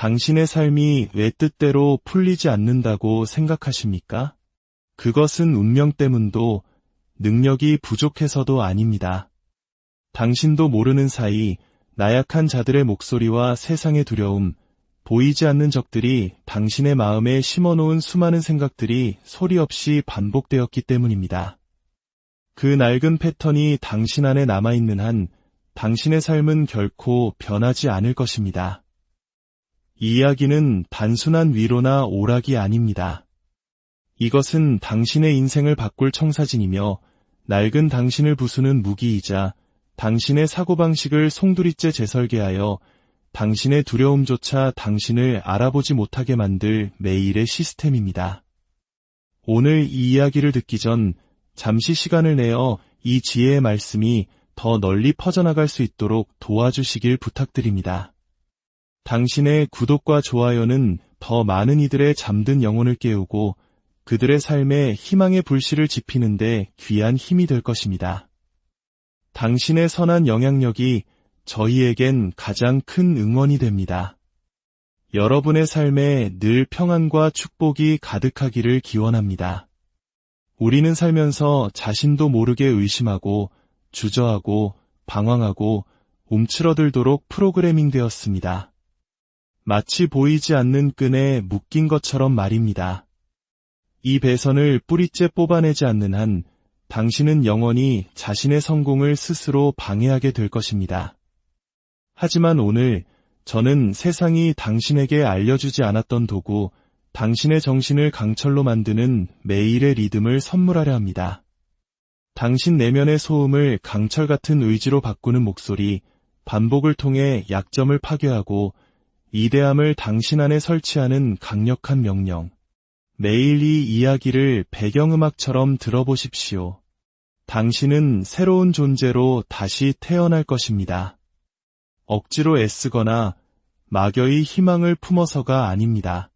당신의 삶이 왜 뜻대로 풀리지 않는다고 생각하십니까? 그것은 운명 때문도 능력이 부족해서도 아닙니다. 당신도 모르는 사이 나약한 자들의 목소리와 세상의 두려움, 보이지 않는 적들이 당신의 마음에 심어놓은 수많은 생각들이 소리 없이 반복되었기 때문입니다. 그 낡은 패턴이 당신 안에 남아있는 한 당신의 삶은 결코 변하지 않을 것입니다. 이 이야기는 단순한 위로나 오락이 아닙니다. 이것은 당신의 인생을 바꿀 청사진이며 낡은 당신을 부수는 무기이자 당신의 사고방식을 송두리째 재설계하여 당신의 두려움조차 당신을 알아보지 못하게 만들 매일의 시스템입니다. 오늘 이 이야기를 듣기 전 잠시 시간을 내어 이 지혜의 말씀이 더 널리 퍼져나갈 수 있도록 도와주시길 부탁드립니다. 당신의 구독과 좋아요는 더 많은 이들의 잠든 영혼을 깨우고 그들의 삶에 희망의 불씨를 지피는 데 귀한 힘이 될 것입니다. 당신의 선한 영향력이 저희에겐 가장 큰 응원이 됩니다. 여러분의 삶에 늘 평안과 축복이 가득하기를 기원합니다. 우리는 살면서 자신도 모르게 의심하고 주저하고 방황하고 움츠러들도록 프로그래밍 되었습니다. 마치 보이지 않는 끈에 묶인 것처럼 말입니다. 이 배선을 뿌리째 뽑아내지 않는 한 당신은 영원히 자신의 성공을 스스로 방해하게 될 것입니다. 하지만 오늘 저는 세상이 당신에게 알려주지 않았던 도구, 당신의 정신을 강철로 만드는 매일의 리듬을 선물하려 합니다. 당신 내면의 소음을 강철 같은 의지로 바꾸는 목소리, 반복을 통해 약점을 파괴하고 이대함을 당신 안에 설치하는 강력한 명령. 매일 이 이야기를 배경음악처럼 들어보십시오. 당신은 새로운 존재로 다시 태어날 것입니다. 억지로 애쓰거나 막연히 희망을 품어서가 아닙니다.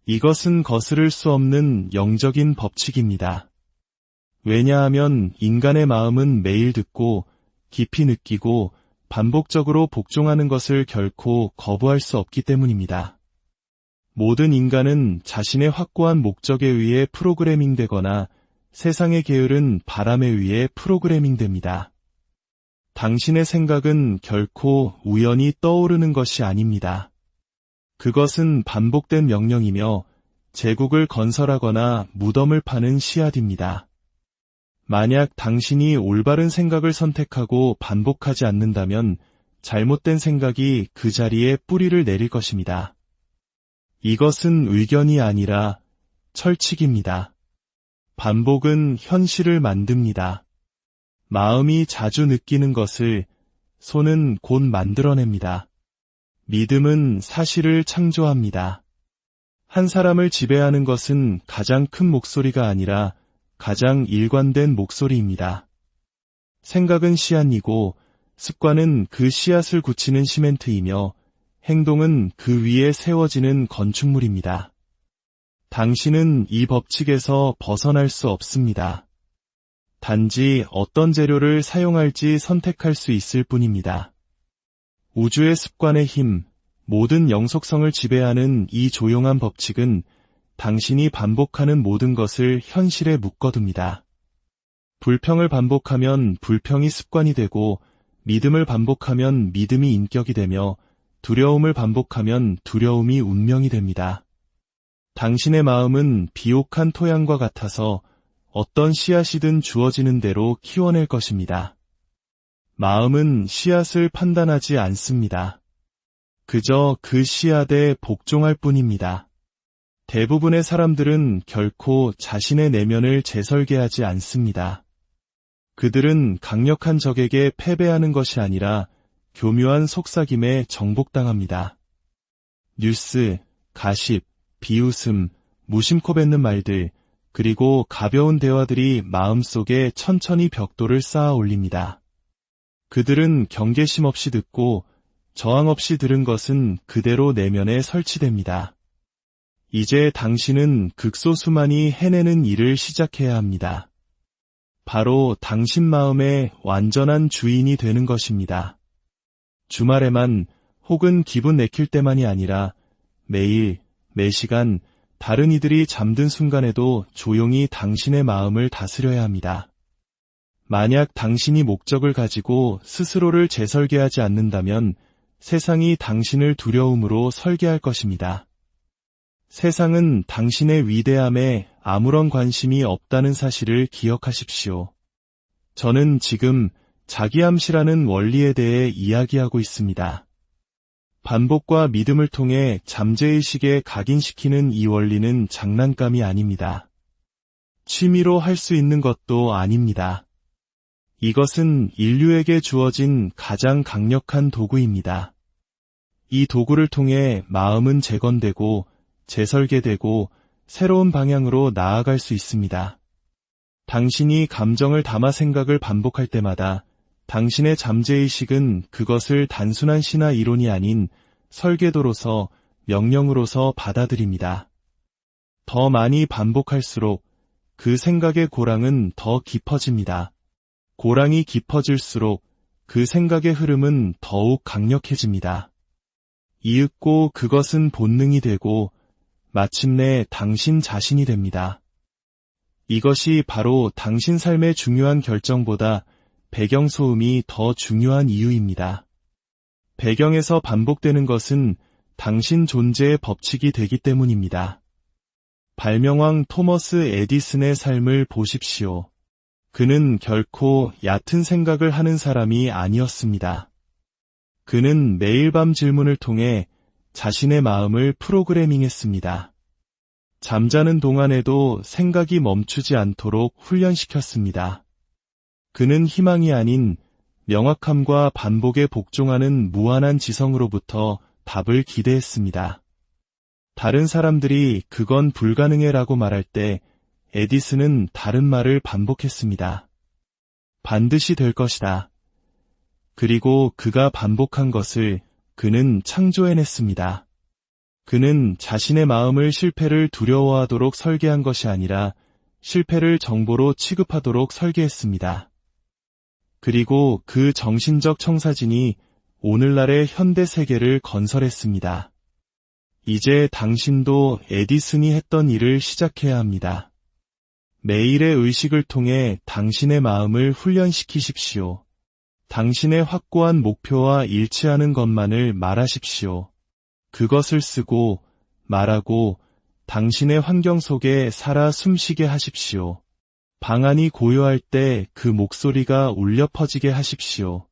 이것은 거스를 수 없는 영적인 법칙입니다. 왜냐하면 인간의 마음은 매일 듣고 깊이 느끼고 반복적으로 복종하는 것을 결코 거부할 수 없기 때문입니다. 모든 인간은 자신의 확고한 목적에 의해 프로그래밍되거나 세상의 게으른 바람에 의해 프로그래밍됩니다. 당신의 생각은 결코 우연히 떠오르는 것이 아닙니다. 그것은 반복된 명령이며 제국을 건설하거나 무덤을 파는 씨앗입니다. 만약 당신이 올바른 생각을 선택하고 반복하지 않는다면 잘못된 생각이 그 자리에 뿌리를 내릴 것입니다. 이것은 의견이 아니라 철칙입니다. 반복은 현실을 만듭니다. 마음이 자주 느끼는 것을 손은 곧 만들어냅니다. 믿음은 사실을 창조합니다. 한 사람을 지배하는 것은 가장 큰 목소리가 아니라 가장 일관된 목소리입니다. 생각은 씨앗이고 습관은 그 씨앗을 굳히는 시멘트이며 행동은 그 위에 세워지는 건축물입니다. 당신은 이 법칙에서 벗어날 수 없습니다. 단지 어떤 재료를 사용할지 선택할 수 있을 뿐입니다. 우주의 습관의 힘, 모든 영속성을 지배하는 이 조용한 법칙은 당신이 반복하는 모든 것을 현실에 묶어둡니다. 불평을 반복하면 불평이 습관이 되고 믿음을 반복하면 믿음이 인격이 되며 두려움을 반복하면 두려움이 운명이 됩니다. 당신의 마음은 비옥한 토양과 같아서 어떤 씨앗이든 주어지는 대로 키워낼 것입니다. 마음은 씨앗을 판단하지 않습니다. 그저 그 씨앗에 복종할 뿐입니다. 대부분의 사람들은 결코 자신의 내면을 재설계하지 않습니다. 그들은 강력한 적에게 패배하는 것이 아니라 교묘한 속삭임에 정복당합니다. 뉴스, 가십, 비웃음, 무심코 뱉는 말들, 그리고 가벼운 대화들이 마음속에 천천히 벽돌을 쌓아 올립니다. 그들은 경계심 없이 듣고 저항 없이 들은 것은 그대로 내면에 설치됩니다. 이제 당신은 극소수만이 해내는 일을 시작해야 합니다. 바로 당신 마음의 완전한 주인이 되는 것입니다. 주말에만 혹은 기분 내킬 때만이 아니라 매일, 매시간, 다른 이들이 잠든 순간에도 조용히 당신의 마음을 다스려야 합니다. 만약 당신이 목적을 가지고 스스로를 재설계하지 않는다면 세상이 당신을 두려움으로 설계할 것입니다. 세상은 당신의 위대함에 아무런 관심이 없다는 사실을 기억하십시오. 저는 지금 자기암시라는 원리에 대해 이야기하고 있습니다. 반복과 믿음을 통해 잠재의식에 각인시키는 이 원리는 장난감이 아닙니다. 취미로 할 수 있는 것도 아닙니다. 이것은 인류에게 주어진 가장 강력한 도구입니다. 이 도구를 통해 마음은 재건되고 재설계되고 새로운 방향으로 나아갈 수 있습니다. 당신이 감정을 담아 생각을 반복할 때마다 당신의 잠재의식은 그것을 단순한 신화 이론이 아닌 설계도로서 명령으로서 받아들입니다. 더 많이 반복할수록 그 생각의 고랑은 더 깊어집니다. 고랑이 깊어질수록 그 생각의 흐름은 더욱 강력해집니다. 이윽고 그것은 본능이 되고 마침내 당신 자신이 됩니다. 이것이 바로 당신 삶의 중요한 결정보다 배경소음이 더 중요한 이유입니다. 배경에서 반복되는 것은 당신 존재의 법칙이 되기 때문입니다. 발명왕 토머스 에디슨의 삶을 보십시오. 그는 결코 얕은 생각을 하는 사람이 아니었습니다. 그는 매일 밤 질문을 통해 자신의 마음을 프로그래밍했습니다. 잠자는 동안에도 생각이 멈추지 않도록 훈련시켰습니다. 그는 희망이 아닌 명확함과 반복에 복종하는 무한한 지성으로부터 답을 기대했습니다. 다른 사람들이 그건 불가능해라고 말할 때 에디슨은 다른 말을 반복했습니다. 반드시 될 것이다. 그리고 그가 반복한 것을 그는 창조해냈습니다. 그는 자신의 마음을 실패를 두려워하도록 설계한 것이 아니라 실패를 정보로 취급하도록 설계했습니다. 그리고 그 정신적 청사진이 오늘날의 현대 세계를 건설했습니다. 이제 당신도 에디슨이 했던 일을 시작해야 합니다. 매일의 의식을 통해 당신의 마음을 훈련시키십시오. 당신의 확고한 목표와 일치하는 것만을 말하십시오. 그것을 쓰고 말하고 당신의 환경 속에 살아 숨쉬게 하십시오. 방안이 고요할 때 그 목소리가 울려 퍼지게 하십시오.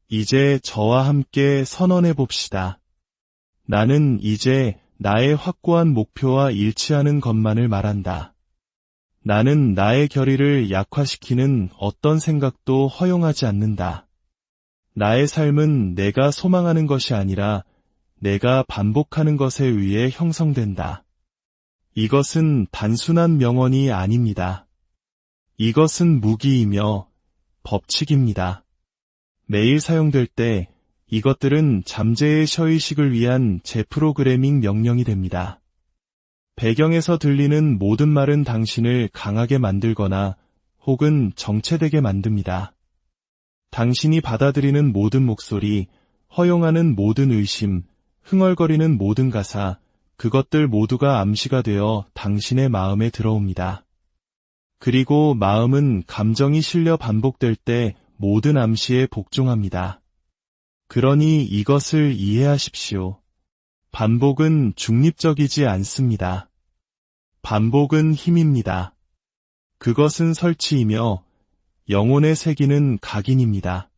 이제 저와 함께 선언해 봅시다. 나는 이제 나의 확고한 목표와 일치하는 것만을 말한다. 나는 나의 결의를 약화시키는 어떤 생각도 허용하지 않는다. 나의 삶은 내가 소망하는 것이 아니라 내가 반복하는 것에 의해 형성된다. 이것은 단순한 명언이 아닙니다. 이것은 무기이며 법칙입니다. 매일 사용될 때 이것들은 잠재의 셔의식을 위한 재프로그래밍 명령이 됩니다. 배경에서 들리는 모든 말은 당신을 강하게 만들거나 혹은 정체되게 만듭니다. 당신이 받아들이는 모든 목소리, 허용하는 모든 의심, 흥얼거리는 모든 가사, 그것들 모두가 암시가 되어 당신의 마음에 들어옵니다. 그리고 마음은 감정이 실려 반복될 때 모든 암시에 복종합니다. 그러니 이것을 이해하십시오. 반복은 중립적이지 않습니다. 반복은 힘입니다. 그것은 설치이며 영혼의 세기는 각인입니다.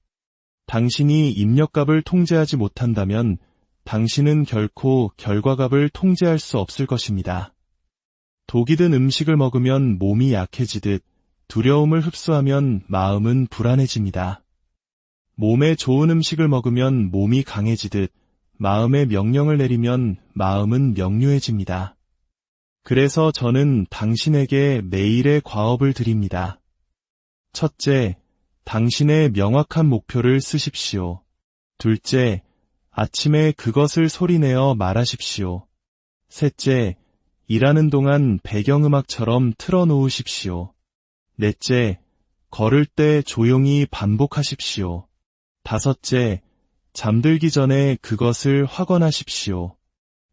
당신이 입력값을 통제하지 못한다면 당신은 결코 결과값을 통제할 수 없을 것입니다. 독이 든 음식을 먹으면 몸이 약해지듯 두려움을 흡수하면 마음은 불안해집니다. 몸에 좋은 음식을 먹으면 몸이 강해지듯 마음의 명령을 내리면 마음은 명료해집니다. 그래서 저는 당신에게 매일의 과업을 드립니다. 첫째, 당신의 명확한 목표를 쓰십시오. 둘째, 아침에 그것을 소리내어 말하십시오. 셋째, 일하는 동안 배경음악처럼 틀어놓으십시오. 넷째, 걸을 때 조용히 반복하십시오. 다섯째, 잠들기 전에 그것을 확언하십시오.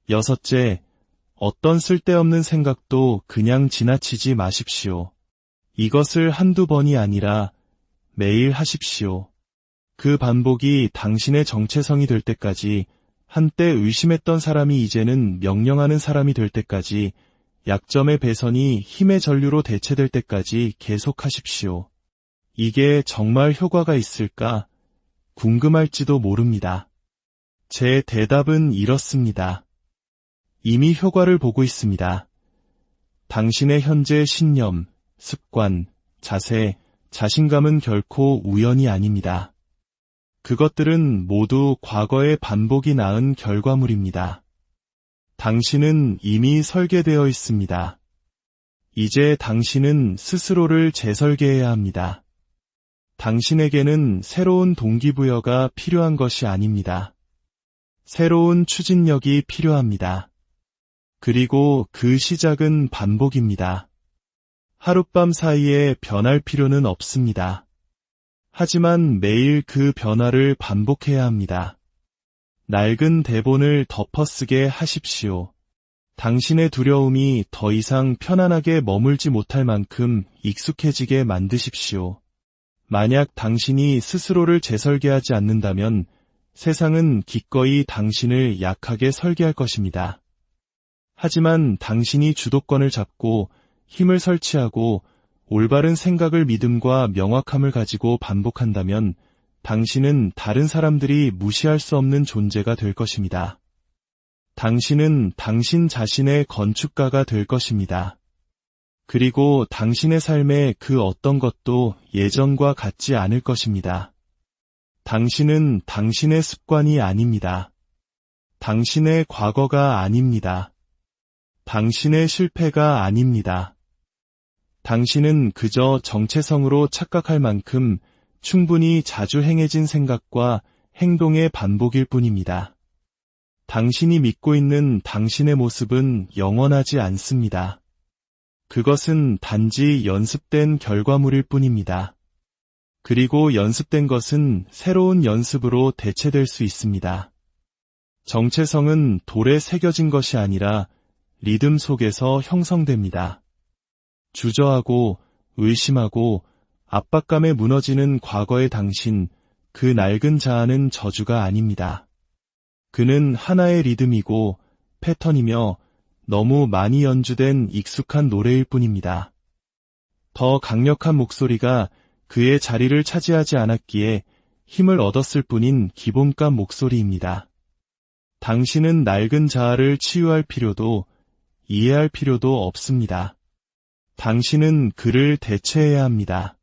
6째, 어떤 쓸데없는 생각도 그냥 지나치지 마십시오. 이것을 한두 번이 아니라 매일 하십시오. 그 반복이 당신의 정체성이 될 때까지, 한때 의심했던 사람이 이제는 명령하는 사람이 될 때까지, 약점의 배선이 힘의 전류로 대체될 때까지 계속하십시오. 이게 정말 효과가 있을까? 궁금할지도 모릅니다. 제 대답은 이렇습니다. 이미 효과를 보고 있습니다. 당신의 현재 신념, 습관, 자세, 자신감은 결코 우연이 아닙니다. 그것들은 모두 과거의 반복이 낳은 결과물입니다. 당신은 이미 설계되어 있습니다. 이제 당신은 스스로를 재설계해야 합니다. 당신에게는 새로운 동기부여가 필요한 것이 아닙니다. 새로운 추진력이 필요합니다. 그리고 그 시작은 반복입니다. 하룻밤 사이에 변할 필요는 없습니다. 하지만 매일 그 변화를 반복해야 합니다. 낡은 대본을 덮어쓰게 하십시오. 당신의 두려움이 더 이상 편안하게 머물지 못할 만큼 익숙해지게 만드십시오. 만약 당신이 스스로를 재설계하지 않는다면 세상은 기꺼이 당신을 약하게 설계할 것입니다. 하지만 당신이 주도권을 잡고 힘을 설치하고 올바른 생각을 믿음과 명확함을 가지고 반복한다면 당신은 다른 사람들이 무시할 수 없는 존재가 될 것입니다. 당신은 당신 자신의 건축가가 될 것입니다. 그리고 당신의 삶의 그 어떤 것도 예전과 같지 않을 것입니다. 당신은 당신의 습관이 아닙니다. 당신의 과거가 아닙니다. 당신의 실패가 아닙니다. 당신은 그저 정체성으로 착각할 만큼 충분히 자주 행해진 생각과 행동의 반복일 뿐입니다. 당신이 믿고 있는 당신의 모습은 영원하지 않습니다. 그것은 단지 연습된 결과물일 뿐입니다. 그리고 연습된 것은 새로운 연습으로 대체될 수 있습니다. 정체성은 돌에 새겨진 것이 아니라 리듬 속에서 형성됩니다. 주저하고 의심하고 압박감에 무너지는 과거의 당신, 그 낡은 자아는 저주가 아닙니다. 그는 하나의 리듬이고 패턴이며 너무 많이 연주된 익숙한 노래일 뿐입니다. 더 강력한 목소리가 그의 자리를 차지하지 않았기에 힘을 얻었을 뿐인 기본값 목소리입니다. 당신은 낡은 자아를 치유할 필요도 이해할 필요도 없습니다. 당신은 그를 대체해야 합니다.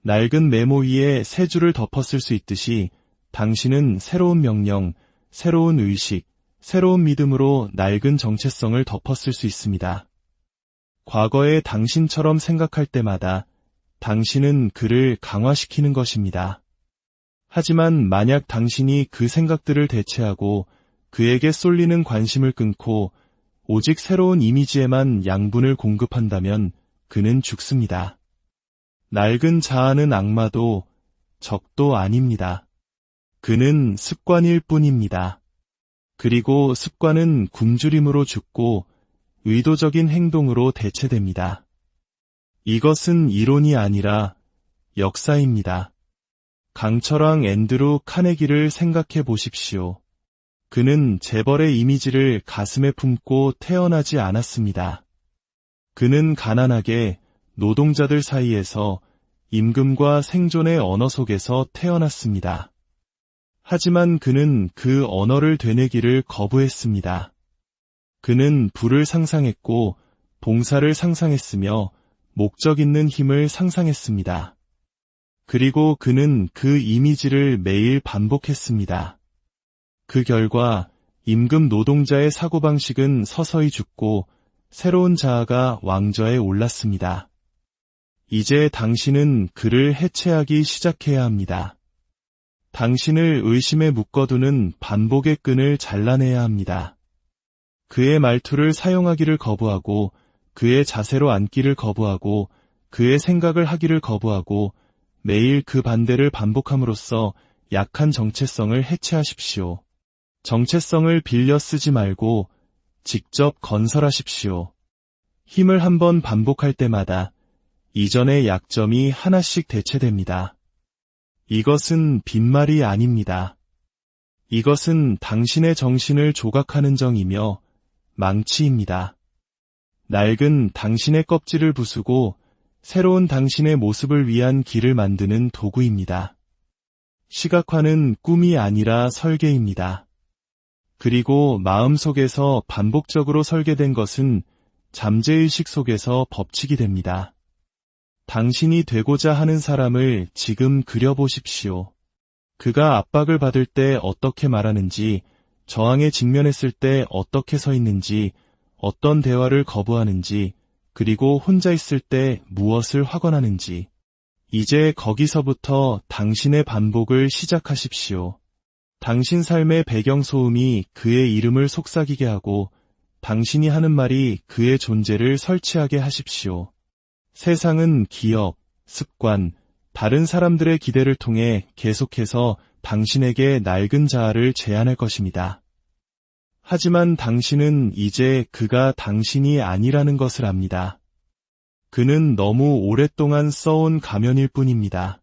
낡은 메모 위에 새 줄을 덮었을 수 있듯이 당신은 새로운 명령, 새로운 의식, 새로운 믿음으로 낡은 정체성을 덮었을 수 있습니다. 과거의 당신처럼 생각할 때마다 당신은 그를 강화시키는 것입니다. 하지만 만약 당신이 그 생각들을 대체하고 그에게 쏠리는 관심을 끊고 오직 새로운 이미지에만 양분을 공급한다면 그는 죽습니다. 낡은 자아는 악마도 적도 아닙니다. 그는 습관일 뿐입니다. 그리고 습관은 굶주림으로 죽고 의도적인 행동으로 대체됩니다. 이것은 이론이 아니라 역사입니다. 강철왕 앤드루 카네기를 생각해 보십시오. 그는 재벌의 이미지를 가슴에 품고 태어나지 않았습니다. 그는 가난하게 노동자들 사이에서 임금과 생존의 언어 속에서 태어났습니다. 하지만 그는 그 언어를 되뇌기를 거부했습니다. 그는 부를 상상했고 봉사를 상상했으며 목적 있는 힘을 상상했습니다. 그리고 그는 그 이미지를 매일 반복했습니다. 그 결과 임금 노동자의 사고방식은 서서히 죽고 새로운 자아가 왕좌에 올랐습니다. 이제 당신은 그를 해체하기 시작해야 합니다. 당신을 의심에 묶어두는 반복의 끈을 잘라내야 합니다. 그의 말투를 사용하기를 거부하고 그의 자세로 앉기를 거부하고 그의 생각을 하기를 거부하고 매일 그 반대를 반복함으로써 약한 정체성을 해체하십시오. 정체성을 빌려 쓰지 말고 직접 건설하십시오. 힘을 한번 반복할 때마다 이전의 약점이 하나씩 대체됩니다. 이것은 빈말이 아닙니다. 이것은 당신의 정신을 조각하는 정이며 망치입니다. 낡은 당신의 껍질을 부수고 새로운 당신의 모습을 위한 길을 만드는 도구입니다. 시각화는 꿈이 아니라 설계입니다. 그리고 마음속에서 반복적으로 설계된 것은 잠재의식 속에서 법칙이 됩니다. 당신이 되고자 하는 사람을 지금 그려보십시오. 그가 압박을 받을 때 어떻게 말하는지, 저항에 직면했을 때 어떻게 서 있는지, 어떤 대화를 거부하는지, 그리고 혼자 있을 때 무엇을 확언하는지. 이제 거기서부터 당신의 반복을 시작하십시오. 당신 삶의 배경소음이 그의 이름을 속삭이게 하고 당신이 하는 말이 그의 존재를 설치하게 하십시오. 세상은 기억, 습관, 다른 사람들의 기대를 통해 계속해서 당신에게 낡은 자아를 제안할 것입니다. 하지만 당신은 이제 그가 당신이 아니라는 것을 압니다. 그는 너무 오랫동안 써온 가면일 뿐입니다.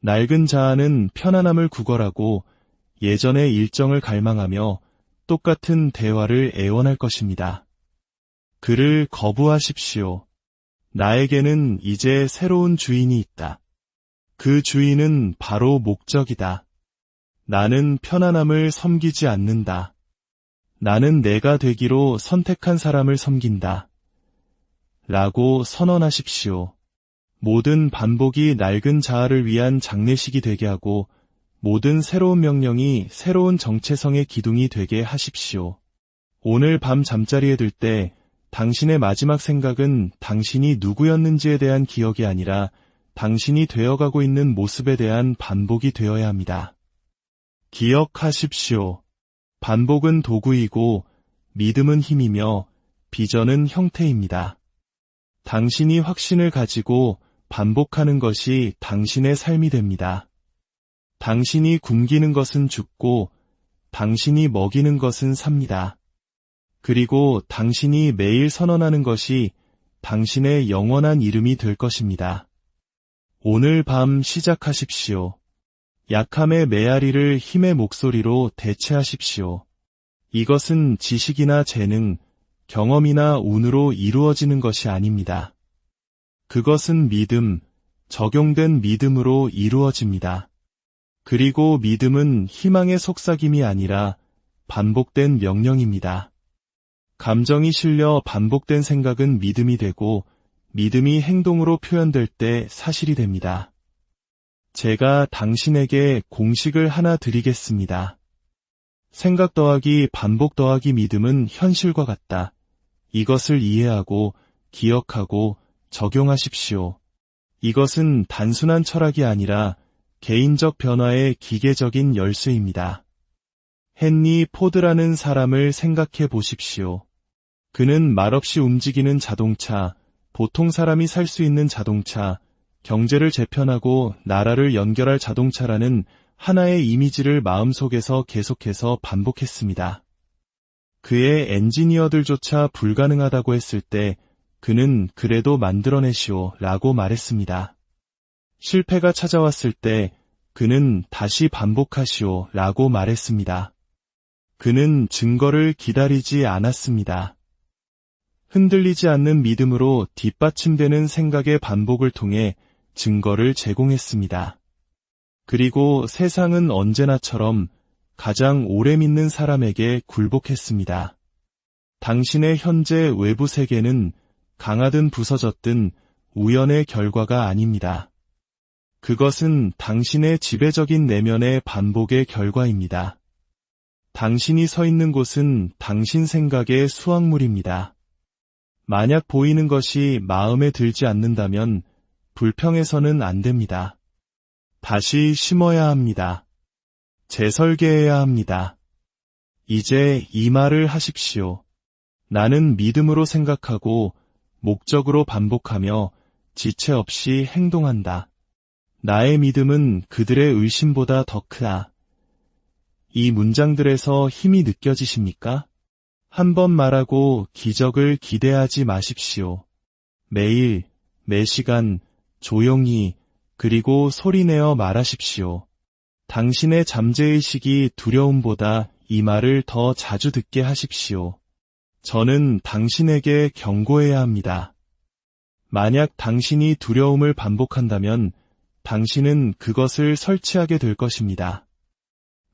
낡은 자아는 편안함을 구걸하고 예전의 일정을 갈망하며 똑같은 대화를 애원할 것입니다. 그를 거부하십시오. 나에게는 이제 새로운 주인이 있다. 그 주인은 바로 목적이다. 나는 편안함을 섬기지 않는다. 나는 내가 되기로 선택한 사람을 섬긴다. 라고 선언하십시오. 모든 반복이 낡은 자아를 위한 장례식이 되게 하고 모든 새로운 명령이 새로운 정체성의 기둥이 되게 하십시오. 오늘 밤 잠자리에 들 때 당신의 마지막 생각은 당신이 누구였는지에 대한 기억이 아니라 당신이 되어가고 있는 모습에 대한 반복이 되어야 합니다. 기억하십시오. 반복은 도구이고 믿음은 힘이며 비전은 형태입니다. 당신이 확신을 가지고 반복하는 것이 당신의 삶이 됩니다. 당신이 굶기는 것은 죽고 당신이 먹이는 것은 삽니다. 그리고 당신이 매일 선언하는 것이 당신의 영원한 이름이 될 것입니다. 오늘 밤 시작하십시오. 약함의 메아리를 힘의 목소리로 대체하십시오. 이것은 지식이나 재능, 경험이나 운으로 이루어지는 것이 아닙니다. 그것은 믿음, 적용된 믿음으로 이루어집니다. 그리고 믿음은 희망의 속삭임이 아니라 반복된 명령입니다. 감정이 실려 반복된 생각은 믿음이 되고 믿음이 행동으로 표현될 때 사실이 됩니다. 제가 당신에게 공식을 하나 드리겠습니다. 생각 더하기 반복 더하기 믿음은 현실과 같다. 이것을 이해하고 기억하고 적용하십시오. 이것은 단순한 철학이 아니라 개인적 변화의 기계적인 열쇠입니다. 헨리 포드라는 사람을 생각해 보십시오. 그는 말없이 움직이는 자동차, 보통 사람이 살 수 있는 자동차, 경제를 재편하고 나라를 연결할 자동차라는 하나의 이미지를 마음속에서 계속해서 반복했습니다. 그의 엔지니어들조차 불가능하다고 했을 때 그는 그래도 만들어내시오 라고 말했습니다. 실패가 찾아왔을 때 그는 다시 반복하시오 라고 말했습니다. 그는 증거를 기다리지 않았습니다. 흔들리지 않는 믿음으로 뒷받침되는 생각의 반복을 통해 증거를 제공했습니다. 그리고 세상은 언제나처럼 가장 오래 믿는 사람에게 굴복했습니다. 당신의 현재 외부 세계는 강하든 부서졌든 우연의 결과가 아닙니다. 그것은 당신의 지배적인 내면의 반복의 결과입니다. 당신이 서 있는 곳은 당신 생각의 수확물입니다. 만약 보이는 것이 마음에 들지 않는다면 불평해서는 안 됩니다. 다시 심어야 합니다. 재설계해야 합니다. 이제 이 말을 하십시오. 나는 믿음으로 생각하고 목적으로 반복하며 지체 없이 행동한다. 나의 믿음은 그들의 의심보다 더 크다. 이 문장들에서 힘이 느껴지십니까? 한 번 말하고 기적을 기대하지 마십시오. 매일, 매시간, 조용히, 그리고 소리내어 말하십시오. 당신의 잠재의식이 두려움보다 이 말을 더 자주 듣게 하십시오. 저는 당신에게 경고해야 합니다. 만약 당신이 두려움을 반복한다면 당신은 그것을 설치하게 될 것입니다.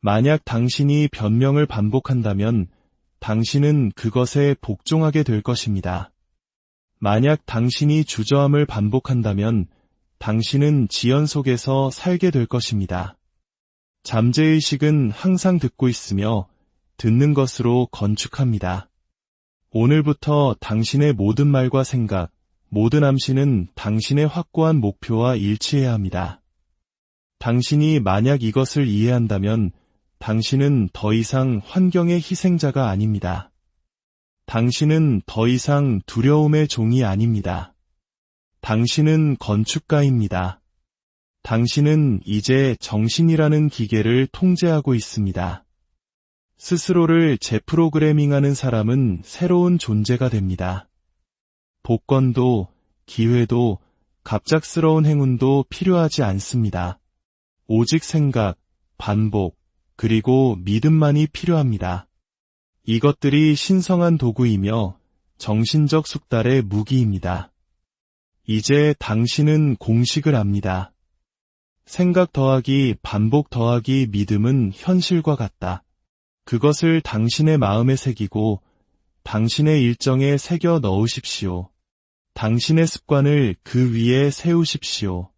만약 당신이 변명을 반복한다면 당신은 그것에 복종하게 될 것입니다. 만약 당신이 주저함을 반복한다면 당신은 지연 속에서 살게 될 것입니다. 잠재의식은 항상 듣고 있으며 듣는 것으로 건축합니다. 오늘부터 당신의 모든 말과 생각, 모든 암시는 당신의 확고한 목표와 일치해야 합니다. 당신이 만약 이것을 이해한다면 당신은 더 이상 환경의 희생자가 아닙니다. 당신은 더 이상 두려움의 종이 아닙니다. 당신은 건축가입니다. 당신은 이제 정신이라는 기계를 통제하고 있습니다. 스스로를 재프로그래밍하는 사람은 새로운 존재가 됩니다. 복권도, 기회도, 갑작스러운 행운도 필요하지 않습니다. 오직 생각, 반복, 그리고 믿음만이 필요합니다. 이것들이 신성한 도구이며 정신적 숙달의 무기입니다. 이제 당신은 공식을 압니다. 생각 더하기 반복 더하기 믿음은 현실과 같다. 그것을 당신의 마음에 새기고 당신의 일정에 새겨 넣으십시오. 당신의 습관을 그 위에 세우십시오.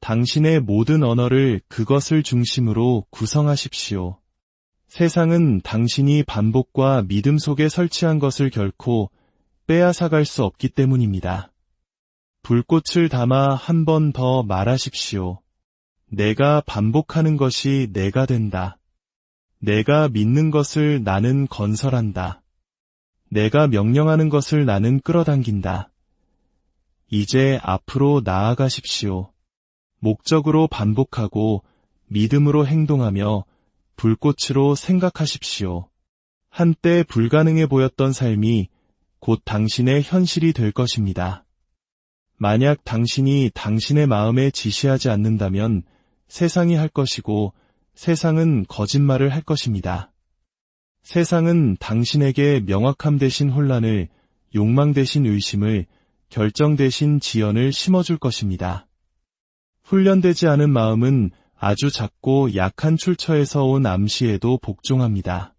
당신의 모든 언어를 그것을 중심으로 구성하십시오. 세상은 당신이 반복과 믿음 속에 설치한 것을 결코 빼앗아갈 수 없기 때문입니다. 불꽃을 담아 한 번 더 말하십시오. 내가 반복하는 것이 내가 된다. 내가 믿는 것을 나는 건설한다. 내가 명령하는 것을 나는 끌어당긴다. 이제 앞으로 나아가십시오. 목적으로 반복하고 믿음으로 행동하며 불꽃으로 생각하십시오. 한때 불가능해 보였던 삶이 곧 당신의 현실이 될 것입니다. 만약 당신이 당신의 마음에 지시하지 않는다면 세상이 할 것이고 세상은 거짓말을 할 것입니다. 세상은 당신에게 명확함 대신 혼란을, 욕망 대신 의심을, 결정 대신 지연을 심어줄 것입니다. 훈련되지 않은 마음은 아주 작고 약한 출처에서 온 암시에도 복종합니다.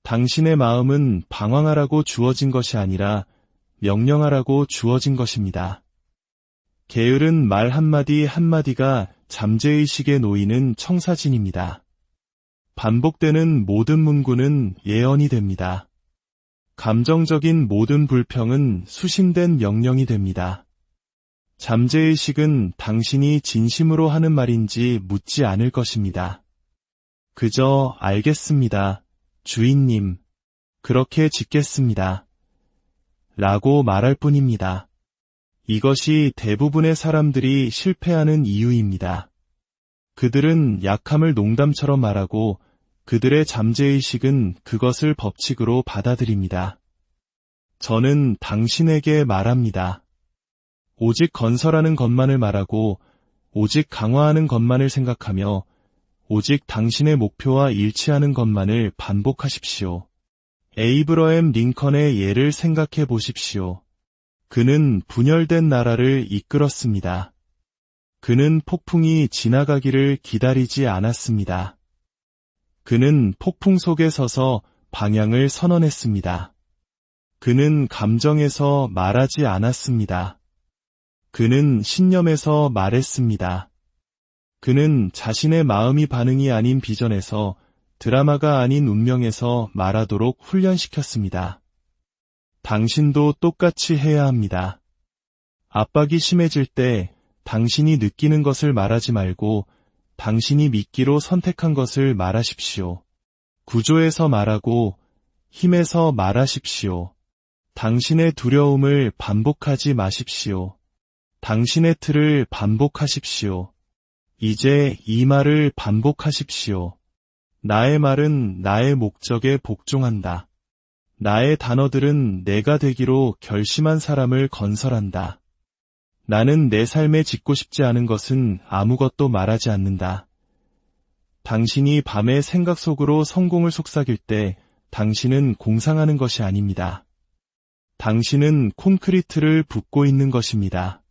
당신의 마음은 방황하라고 주어진 것이 아니라 명령하라고 주어진 것입니다. 게으른 말 한마디 한마디가 잠재의식에 놓이는 청사진입니다. 반복되는 모든 문구는 예언이 됩니다. 감정적인 모든 불평은 수신된 명령이 됩니다. 잠재의식은 당신이 진심으로 하는 말인지 묻지 않을 것입니다. 그저 알겠습니다, 주인님. 그렇게 짓겠습니다. 라고 말할 뿐입니다. 이것이 대부분의 사람들이 실패하는 이유입니다. 그들은 약함을 농담처럼 말하고 그들의 잠재의식은 그것을 법칙으로 받아들입니다. 저는 당신에게 말합니다. 오직 건설하는 것만을 말하고 오직 강화하는 것만을 생각하며 오직 당신의 목표와 일치하는 것만을 반복하십시오. 에이브러햄 링컨의 예를 생각해 보십시오. 그는 분열된 나라를 이끌었습니다. 그는 폭풍이 지나가기를 기다리지 않았습니다. 그는 폭풍 속에 서서 방향을 선언했습니다. 그는 감정에서 말하지 않았습니다. 그는 신념에서 말했습니다. 그는 자신의 마음이 반응이 아닌 비전에서, 드라마가 아닌 운명에서 말하도록 훈련시켰습니다. 당신도 똑같이 해야 합니다. 압박이 심해질 때 당신이 느끼는 것을 말하지 말고 당신이 믿기로 선택한 것을 말하십시오. 구조에서 말하고 힘에서 말하십시오. 당신의 두려움을 반복하지 마십시오. 당신의 틀을 반복하십시오. 이제 이 말을 반복하십시오. 나의 말은 나의 목적에 복종한다. 나의 단어들은 내가 되기로 결심한 사람을 건설한다. 나는 내 삶에 짓고 싶지 않은 것은 아무것도 말하지 않는다. 당신이 밤에 생각 속으로 성공을 속삭일 때 당신은 공상하는 것이 아닙니다. 당신은 콘크리트를 붓고 있는 것입니다.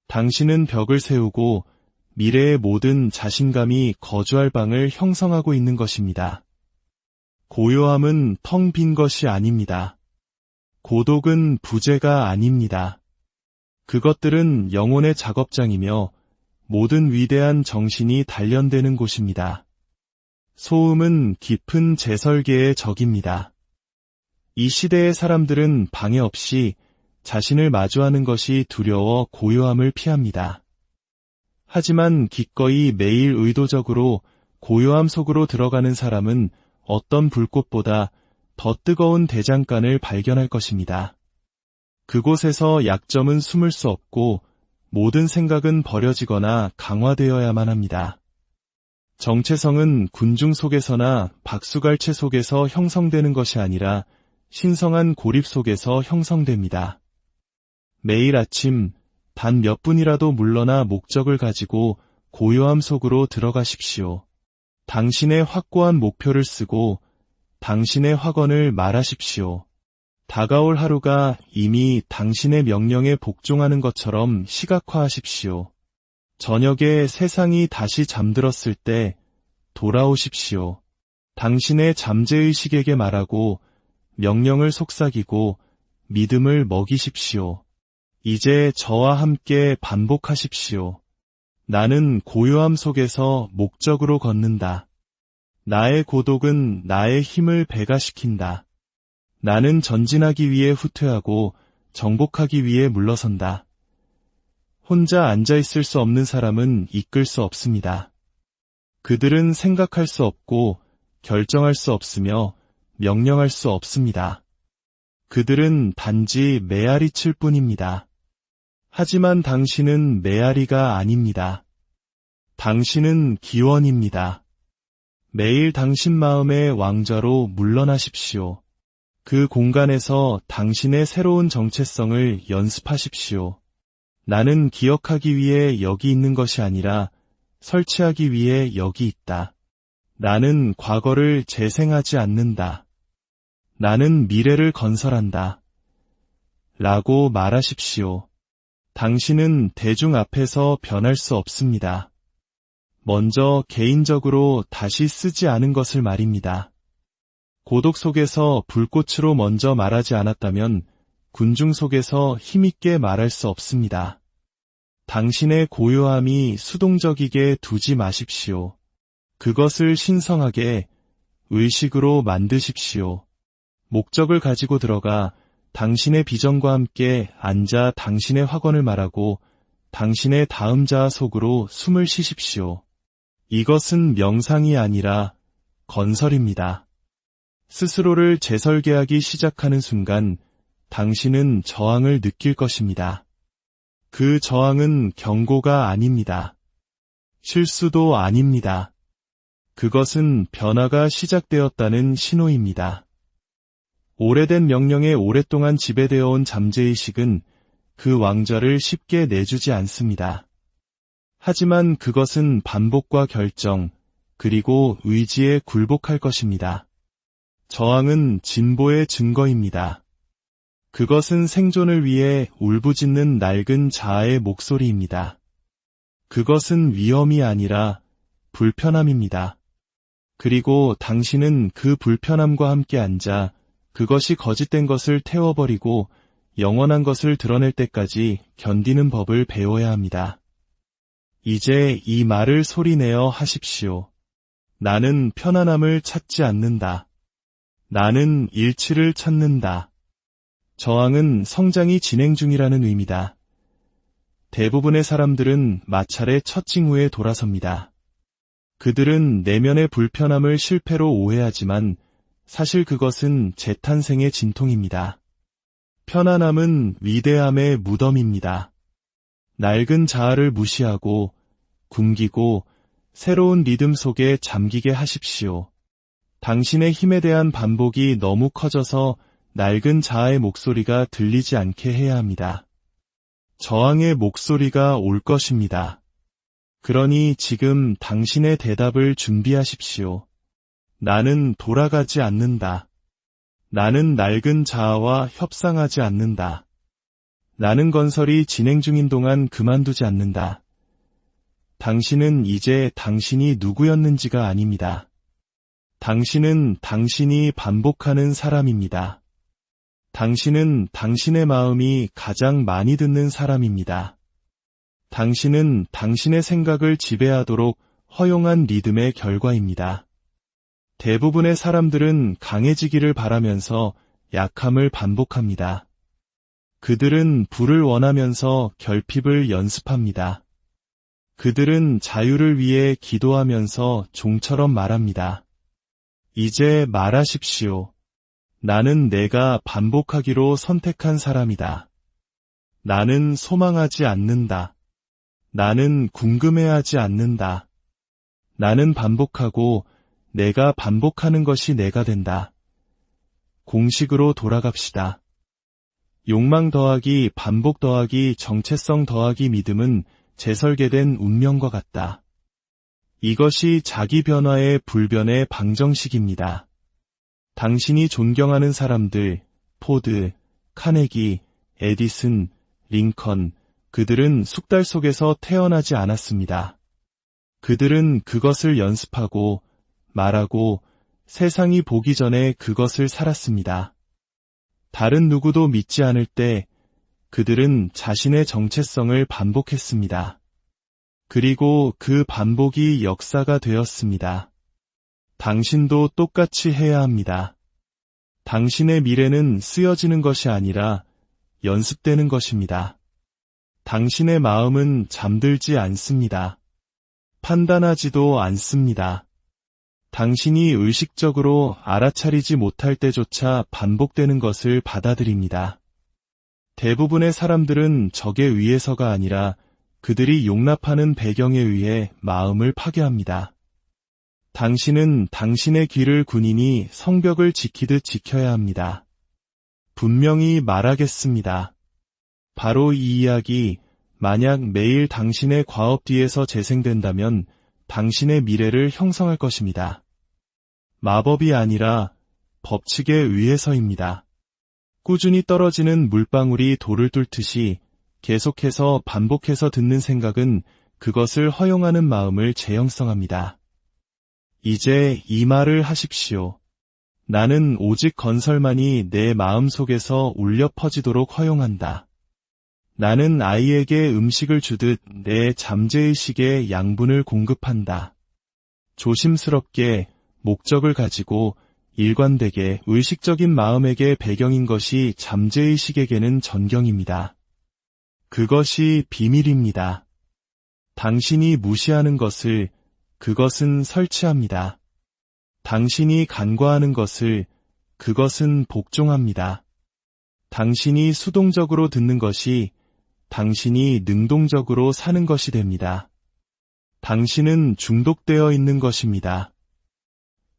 당신은 벽을 세우고 미래의 모든 자신감이 거주할 방을 형성하고 있는 것입니다. 고요함은 텅 빈 것이 아닙니다. 고독은 부재가 아닙니다. 그것들은 영혼의 작업장이며 모든 위대한 정신이 단련되는 곳입니다. 소음은 깊은 재설계의 적입니다. 이 시대의 사람들은 방해 없이 자신을 마주하는 것이 두려워 고요함을 피합니다. 하지만 기꺼이 매일 의도적으로 고요함 속으로 들어가는 사람은 어떤 불꽃보다 더 뜨거운 대장간을 발견할 것입니다. 그곳에서 약점은 숨을 수 없고 모든 생각은 버려지거나 강화되어야만 합니다. 정체성은 군중 속에서나 박수갈채 속에서 형성되는 것이 아니라 신성한 고립 속에서 형성됩니다. 매일 아침 단 몇 분이라도 물러나 목적을 가지고 고요함 속으로 들어가십시오. 당신의 확고한 목표를 쓰고 당신의 확언을 말하십시오. 다가올 하루가 이미 당신의 명령에 복종하는 것처럼 시각화하십시오. 저녁에 세상이 다시 잠들었을 때 돌아오십시오. 당신의 잠재의식에게 말하고 명령을 속삭이고 믿음을 먹이십시오. 이제 저와 함께 반복하십시오. 나는 고요함 속에서 목적으로 걷는다. 나의 고독은 나의 힘을 배가시킨다. 나는 전진하기 위해 후퇴하고 정복하기 위해 물러선다. 혼자 앉아있을 수 없는 사람은 이끌 수 없습니다. 그들은 생각할 수 없고 결정할 수 없으며 명령할 수 없습니다. 그들은 단지 메아리칠 뿐입니다. 하지만 당신은 메아리가 아닙니다. 당신은 기원입니다. 매일 당신 마음의 왕좌로 물러나십시오. 그 공간에서 당신의 새로운 정체성을 연습하십시오. 나는 기억하기 위해 여기 있는 것이 아니라 설치하기 위해 여기 있다. 나는 과거를 재생하지 않는다. 나는 미래를 건설한다. 라고 말하십시오. 당신은 대중 앞에서 변할 수 없습니다. 먼저 개인적으로 다시 쓰지 않은 것을 말입니다. 고독 속에서 불꽃으로 먼저 말하지 않았다면 군중 속에서 힘있게 말할 수 없습니다. 당신의 고요함이 수동적이게 두지 마십시오. 그것을 신성하게 의식으로 만드십시오. 목적을 가지고 들어가 당신의 비전과 함께 앉아 당신의 확언을 말하고 당신의 다음 자아 속으로 숨을 쉬십시오. 이것은 명상이 아니라 건설입니다. 스스로를 재설계하기 시작하는 순간 당신은 저항을 느낄 것입니다. 그 저항은 경고가 아닙니다. 실수도 아닙니다. 그것은 변화가 시작되었다는 신호입니다. 오래된 명령에 오랫동안 지배되어 온 잠재의식은 그 왕좌를 쉽게 내주지 않습니다. 하지만 그것은 반복과 결정, 그리고 의지에 굴복할 것입니다. 저항은 진보의 증거입니다. 그것은 생존을 위해 울부짖는 낡은 자아의 목소리입니다. 그것은 위험이 아니라 불편함입니다. 그리고 당신은 그 불편함과 함께 앉아 그것이 거짓된 것을 태워버리고 영원한 것을 드러낼 때까지 견디는 법을 배워야 합니다. 이제 이 말을 소리내어 하십시오. 나는 편안함을 찾지 않는다. 나는 일치를 찾는다. 저항은 성장이 진행 중이라는 의미다. 대부분의 사람들은 마찰의 첫 징후에 돌아섭니다. 그들은 내면의 불편함을 실패로 오해하지만 사실 그것은 재탄생의 진통입니다. 편안함은 위대함의 무덤입니다. 낡은 자아를 무시하고 굶기고 새로운 리듬 속에 잠기게 하십시오. 당신의 힘에 대한 반복이 너무 커져서 낡은 자아의 목소리가 들리지 않게 해야 합니다. 저항의 목소리가 올 것입니다. 그러니 지금 당신의 대답을 준비하십시오. 나는 돌아가지 않는다. 나는 낡은 자아와 협상하지 않는다. 나는 건설이 진행 중인 동안 그만두지 않는다. 당신은 이제 당신이 누구였는지가 아닙니다. 당신은 당신이 반복하는 사람입니다. 당신은 당신의 마음이 가장 많이 듣는 사람입니다. 당신은 당신의 생각을 지배하도록 허용한 리듬의 결과입니다. 대부분의 사람들은 강해지기를 바라면서 약함을 반복합니다. 그들은 불을 원하면서 결핍을 연습합니다. 그들은 자유를 위해 기도하면서 종처럼 말합니다. 이제 말하십시오. 나는 내가 반복하기로 선택한 사람이다. 나는 소망하지 않는다. 나는 궁금해하지 않는다. 나는 반복하고 내가 반복하는 것이 내가 된다. 공식으로 돌아갑시다. 욕망 더하기 반복 더하기 정체성 더하기 믿음은 재설계된 운명과 같다. 이것이 자기 변화의 불변의 방정식입니다. 당신이 존경하는 사람들, 포드, 카네기, 에디슨, 링컨, 그들은 숙달 속에서 태어나지 않았습니다. 그들은 그것을 연습하고 말하고 세상이 보기 전에 그것을 살았습니다. 다른 누구도 믿지 않을 때 그들은 자신의 정체성을 반복했습니다. 그리고 그 반복이 역사가 되었습니다. 당신도 똑같이 해야 합니다. 당신의 미래는 쓰여지는 것이 아니라 연습되는 것입니다. 당신의 마음은 잠들지 않습니다. 판단하지도 않습니다. 당신이 의식적으로 알아차리지 못할 때조차 반복되는 것을 받아들입니다. 대부분의 사람들은 적에 의해서가 아니라 그들이 용납하는 배경에 의해 마음을 파괴합니다. 당신은 당신의 귀를 군인이 성벽을 지키듯 지켜야 합니다. 분명히 말하겠습니다. 바로 이 이야기, 만약 매일 당신의 과업 뒤에서 재생된다면 당신의 미래를 형성할 것입니다. 마법이 아니라 법칙에 의해서입니다. 꾸준히 떨어지는 물방울이 돌을 뚫듯이 계속해서 반복해서 듣는 생각은 그것을 허용하는 마음을 재형성합니다. 이제 이 말을 하십시오. 나는 오직 건설만이 내 마음 속에서 울려 퍼지도록 허용한다. 나는 아이에게 음식을 주듯 내 잠재의식에 양분을 공급한다. 조심스럽게 목적을 가지고 일관되게 의식적인 마음에게 배경인 것이 잠재의식에게는 전경입니다. 그것이 비밀입니다. 당신이 무시하는 것을 그것은 설치합니다. 당신이 간과하는 것을 그것은 복종합니다. 당신이 수동적으로 듣는 것이 당신이 능동적으로 사는 것이 됩니다. 당신은 중독되어 있는 것입니다.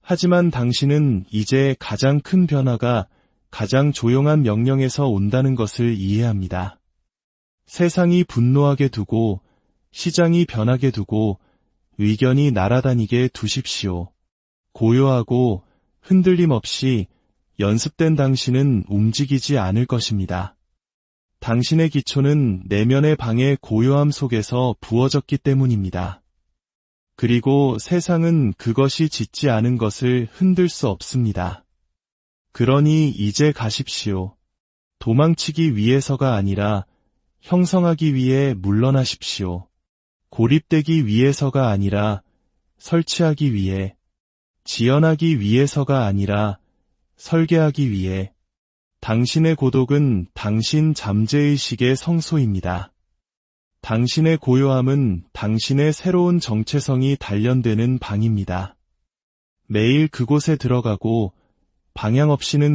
하지만 당신은 이제 가장 큰 변화가 가장 조용한 명령에서 온다는 것을 이해합니다. 세상이 분노하게 두고 시장이 변하게 두고 의견이 날아다니게 두십시오. 고요하고 흔들림 없이 연습된 당신은 움직이지 않을 것입니다. 당신의 기초는 내면의 방의 고요함 속에서 부어졌기 때문입니다. 그리고 세상은 그것이 짓지 않은 것을 흔들 수 없습니다. 그러니 이제 가십시오. 도망치기 위해서가 아니라 형성하기 위해 물러나십시오. 고립되기 위해서가 아니라 설치하기 위해, 지연하기 위해서가 아니라 설계하기 위해. 당신의 고독은 당신 잠재의식의 성소입니다. 당신의 고요함은 당신의 새로운 정체성이 단련되는 방입니다. 매일 그곳에 들어가고 방향 없이는